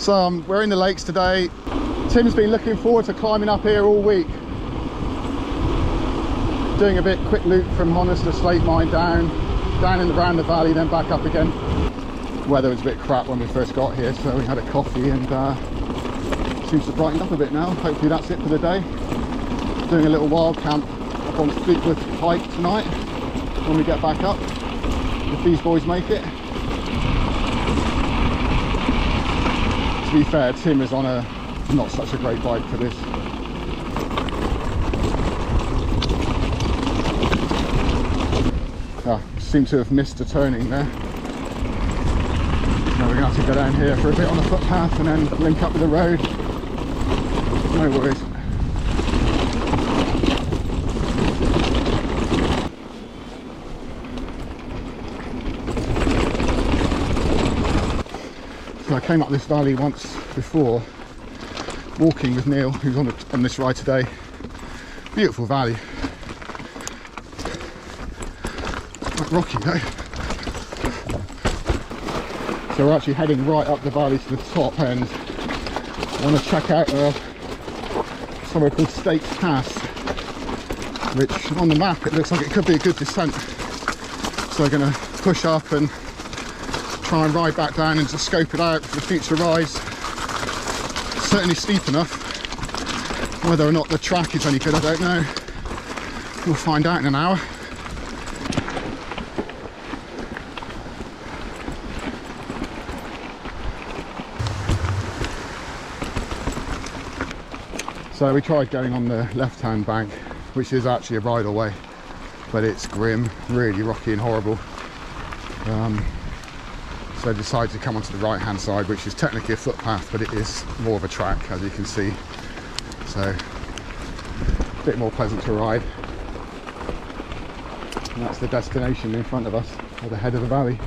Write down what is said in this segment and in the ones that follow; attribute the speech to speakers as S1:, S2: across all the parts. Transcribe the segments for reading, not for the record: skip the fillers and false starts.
S1: So we're in the lakes today. Tim's been looking forward to climbing up here all week. Doing a bit quick loop from Honest to Slate Mine down and around the valley, then back up again. Weather was a bit crap when we first got here, so we had a coffee and seems to brighten up a bit now. Hopefully that's it for the day. Doing a little wild camp up on Fleetwood Pike tonight when we get back up, if these boys make it. To be fair, Tim is on a not such a great bike for this. Seem to have missed a turning there. Now we're going to have to go down here for a bit on the footpath and then link up with the road. No worries. So I came up this valley once before, walking with Neil, who's on this ride today. Beautiful valley. Quite rocky though. So we're actually heading right up the valley to the top end. I want to check out somewhere called Stakes Pass, which on the map it looks like it could be a good descent. So we're going to push up and try and ride back down and just scope it out for future rides. Certainly steep enough. Whether or not the track is any good, I don't know. We'll find out in an hour. So we tried going on the left-hand bank, which is actually a bridleway, but it's grim, really rocky and horrible. So I decided to come onto the right-hand side, which is technically a footpath, but it is more of a track, as you can see. So a bit more pleasant to ride. And that's the destination in front of us, at the head of the valley.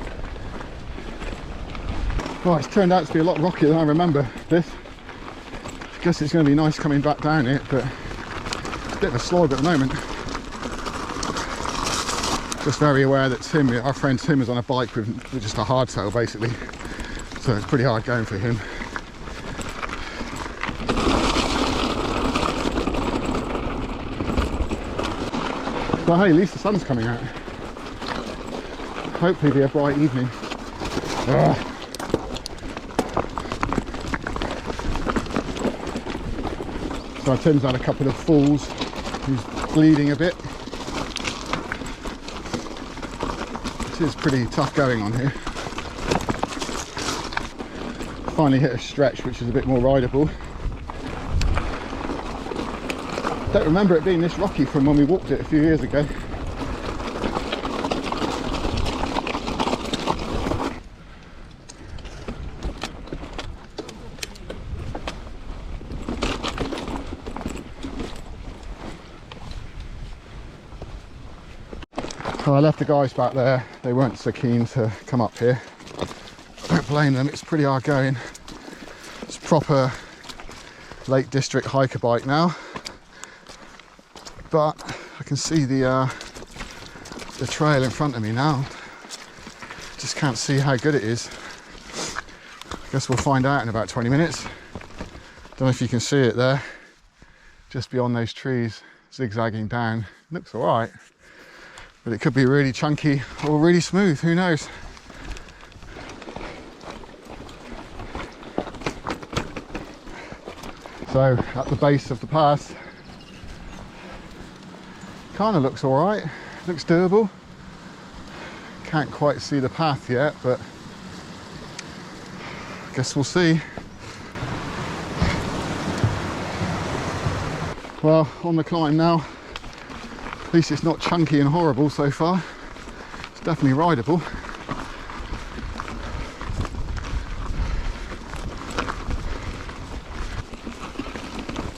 S1: Well, it's turned out to be a lot rockier than I remember this. I guess it's going to be nice coming back down it, but it's a bit of a slog at the moment. Just very aware that Tim, our friend Tim, is on a bike with just a hardtail basically, so it's pretty hard going for him. But hey, at least the sun's coming out. Hopefully it'll be a bright evening. Ugh. So Tim's had a couple of falls, he's bleeding a bit. It is pretty tough going on here. Finally hit a stretch which is a bit more rideable. Don't remember it being this rocky from when we walked it a few years ago. So I left the guys back there, they weren't so keen to come up here. Don't blame them, it's pretty hard going. It's proper Lake District hiker bike now. But I can see the trail in front of me now. Just can't see how good it is. I guess we'll find out in about 20 minutes. Don't know if you can see it there, just beyond those trees, zigzagging down. Looks all right. But it could be really chunky or really smooth, who knows? So at the base of the pass, kind of looks all right, looks doable. Can't quite see the path yet, but I guess we'll see. Well, on the climb now. At least it's not chunky and horrible so far. It's definitely rideable.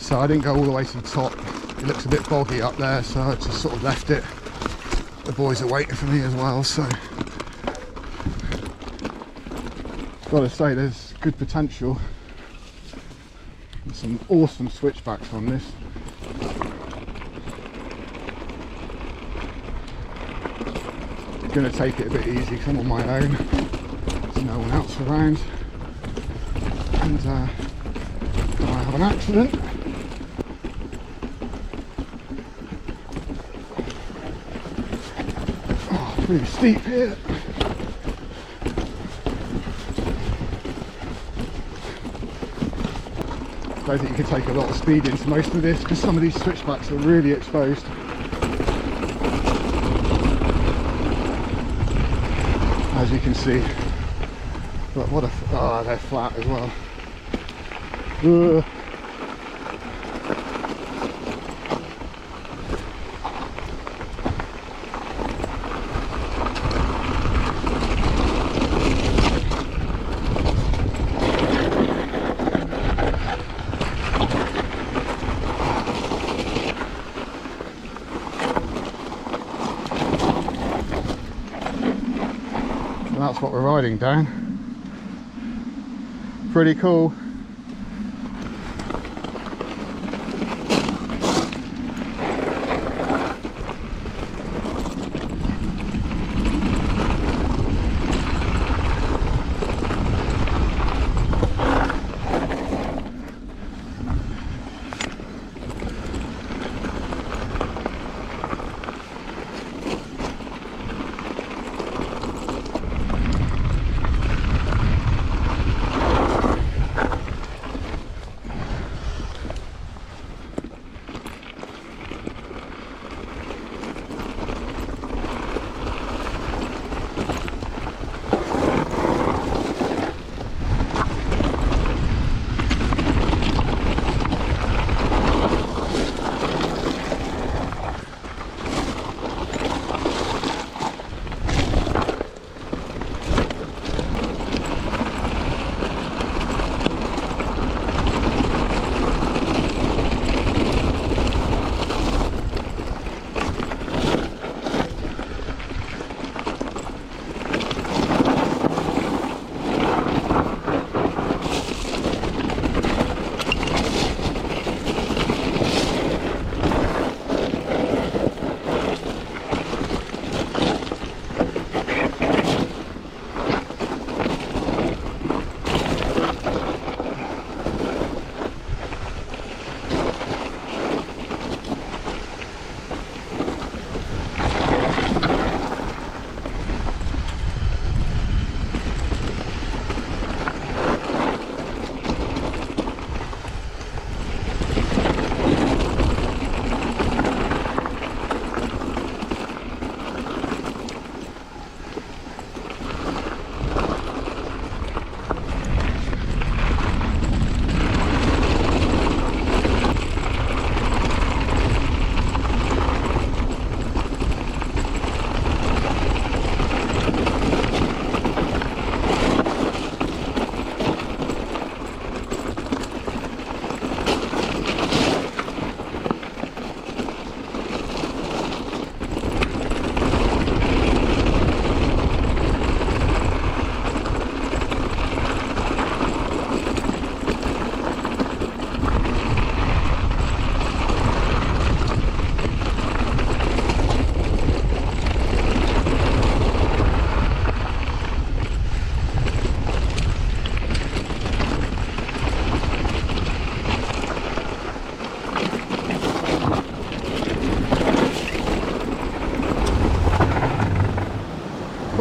S1: So I didn't go all the way to the top. It looks a bit boggy up there, so I just sort of left it. The boys are waiting for me as well, so gotta say there's good potential. There's some awesome switchbacks on this. Going to take it a bit easy because I'm on my own, there's no one else around, and and I have an accident. Oh, pretty steep here. I don't think you can take a lot of speed into most of this because some of these switchbacks are really exposed. As you can see. But what a... oh, they're flat as well. Ugh. That's what we're riding down. Pretty cool.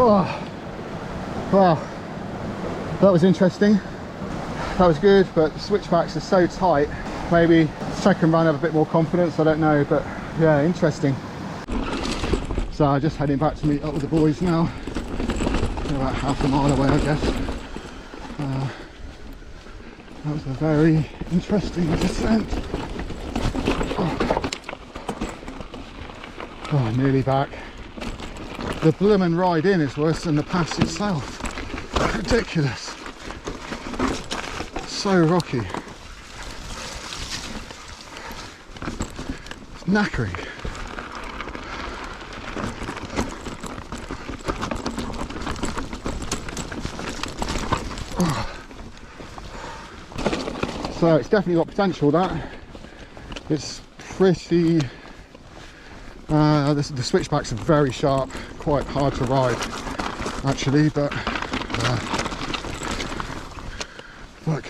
S1: Oh, wow, that was interesting. That was good, but the switchbacks are so tight. Maybe second run have a bit more confidence, I don't know, but yeah, interesting. So I'm just heading back to meet up with the boys now. They're about half a mile away, I guess. That was a very interesting descent. Oh, nearly back. The bloomin' ride in is worse than the pass itself. Ridiculous. So rocky. It's knackering. So it's definitely got potential, that. It's pretty... the switchbacks are very sharp, quite hard to ride actually, but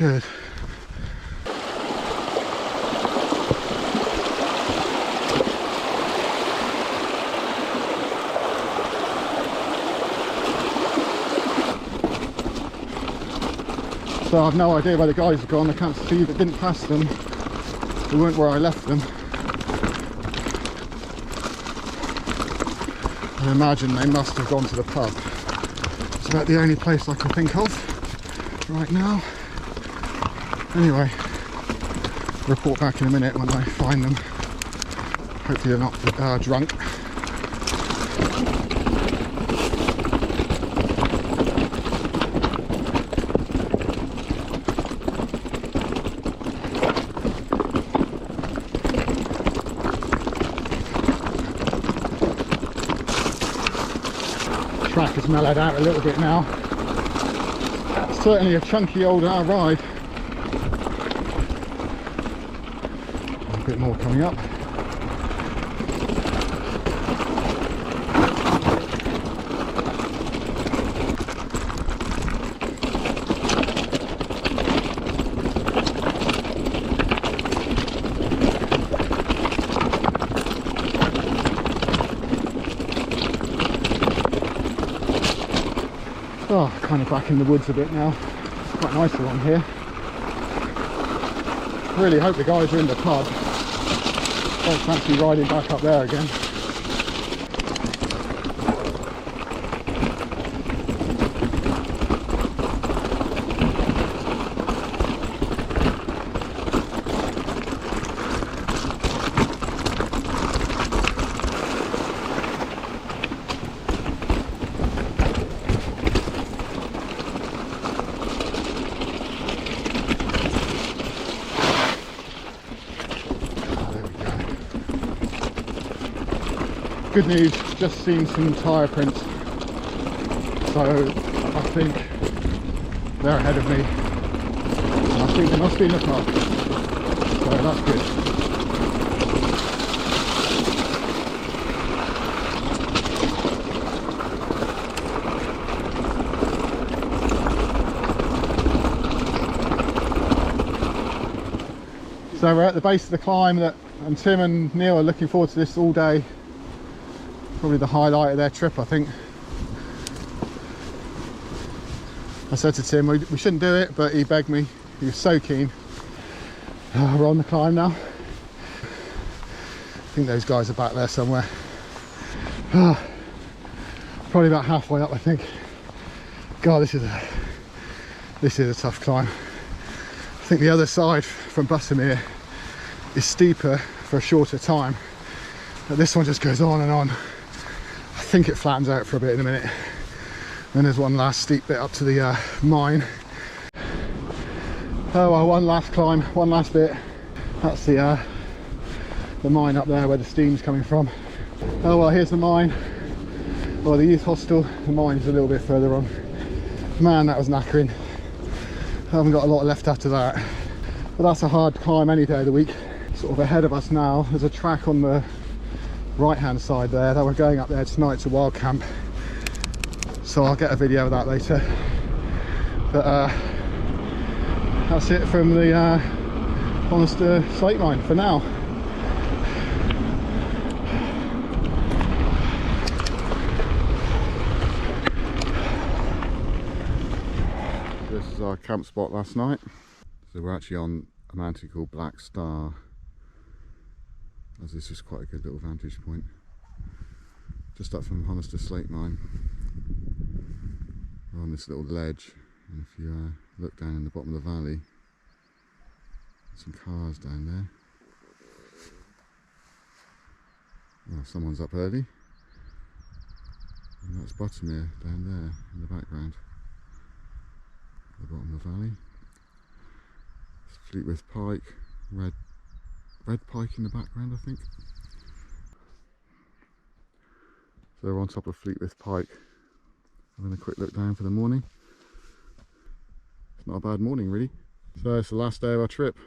S1: good. So I've no idea where the guys have gone. I can't see that, didn't pass them. They weren't where I left them. I imagine they must have gone to the pub. It's about the only place I can think of right now. Anyway, report back in a minute when I find them. Hopefully they're not drunk. Track has mellowed out a little bit now. It's certainly a chunky old ride. A bit more coming up. Oh, kind of back in the woods a bit now. It's quite nice along here. Really hope the guys are in the pub. Don't fancy riding back up there again. Good news, just seen some tyre prints, so I think they're ahead of me. And I think they must be in the pub, so that's good. So we're at the base of the climb and Tim and Neil are looking forward to this all day. Probably the highlight of their trip, I think. I said to Tim we shouldn't do it, but he begged me. He was so keen. We're on the climb now. I think those guys are back there somewhere. Probably about halfway up, I think. God, this is a tough climb. I think the other side from Bussamere is steeper for a shorter time, but this one just goes on and on. I think it flattens out for a bit in a minute. Then there's one last steep bit up to the mine. Oh well, one last climb, one last bit. That's the mine up there where the steam's coming from. Oh well, here's the mine. Well, the youth hostel. The mine's a little bit further on. Man, that was knackering. I haven't got a lot left after that. But that's a hard climb any day of the week. Sort of ahead of us now, there's a track on the right hand side there that we're going up there tonight to Wild Camp, so I'll get a video of that later. But that's it from the Honister slate mine for now. This is our camp spot last night. So we're actually on a mountain called Black Star, as this is quite a good little vantage point, just up from Honister slate mine. We're on this little ledge, and if you look down in the bottom of the valley, there's some cars down there. Well, someone's up early, and that's Bussamere down there in the background, at the bottom of the valley. It's Fleetwith Pike, red pike in the background, I think. So we're on top of Fleetwith Pike, having a quick look down for the morning. It's not a bad morning really. So it's the last day of our trip.